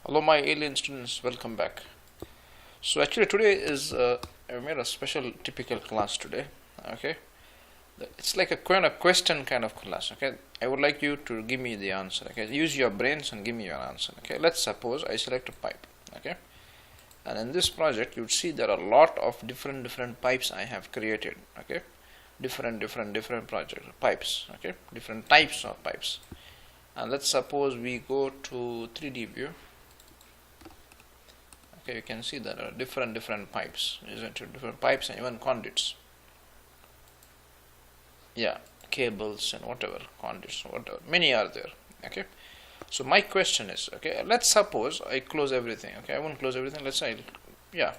Hello my alien students, welcome back. So actually today is I made a special typical class today. Okay, it's like a kind of question kind of class. Okay, I would like you to give me the answer. Okay, use your brains and give me your answer. Okay, let's suppose I select a pipe. Okay, and in this project you'd see there are a lot of different pipes I have created. Okay, different project pipes. Okay, different types of pipes. And let's suppose we go to 3D view. Okay, you can see there are different pipes, isn't it? Different pipes and even conduits. Yeah, cables and whatever, conduits, whatever. Many are there. Okay, so my question is, okay, let's suppose I close everything. Okay, I won't close everything. Let's say, yeah.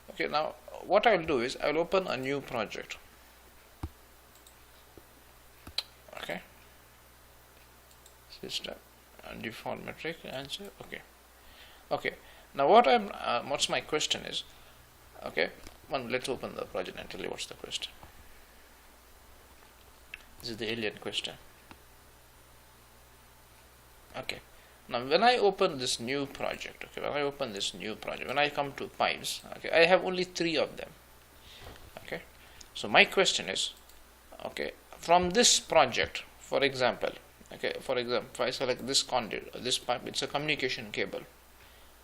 Okay, now what I'll do is I'll open a new project. Okay, system and default metric answer. Okay. Now what's my question is, okay, let's open the project and tell you what's the question. This is the alien question. Okay, now when I open this new project, when I come to pipes, okay, I have only 3 of them. Okay, so my question is, okay, from this project, for example, if I select this conduit, this pipe, it's a communication cable.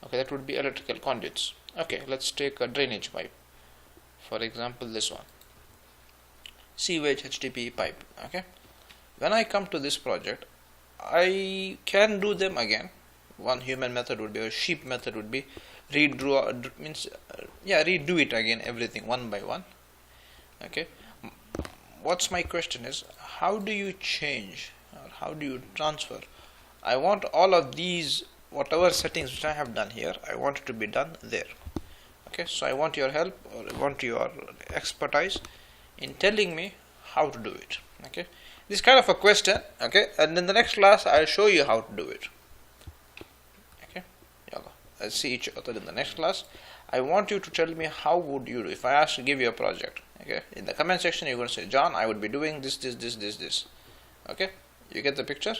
Okay, that would be electrical conduits. Okay, let's take a drainage pipe. For example, this one, sewage HDPE pipe. Okay, when I come to this project, I can do them again. One human method would be, or sheep method would be, redo it again, everything one by one. Okay, what's my question is, how do you change or how do you transfer? I want all of these, whatever settings which I have done here, I want it to be done there. Okay, so I want your help, or I want your expertise in telling me how to do it. Okay, this is kind of a question. Okay, and in the next class I'll show you how to do it. Okay, let's see each other in the next class. I want you to tell me how would you do if I ask to give you a project. Okay, in the comment section you're going to say, John, I would be doing this. Okay, you get the picture?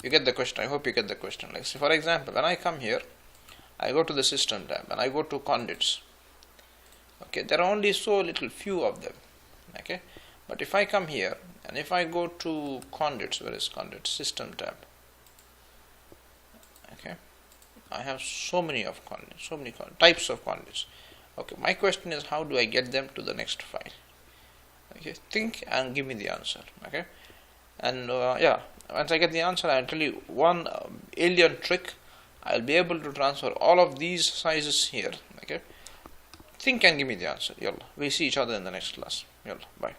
You get the question. I hope you get the question. Like, say for example, when I come here, I go to the system tab and I go to conduits. Okay, there are only so little few of them. Okay, but if I come here and if I go to conduits, where is conduits? System tab. Okay, I have so many of conduits, types of conduits. Okay, my question is, how do I get them to the next file? Okay, think and give me the answer. Okay, and once I get the answer, I'll tell you one alien trick. I'll be able to transfer all of these sizes here. Okay, think and give me the answer. Yalla, we see each other in the next class. Yalla, bye.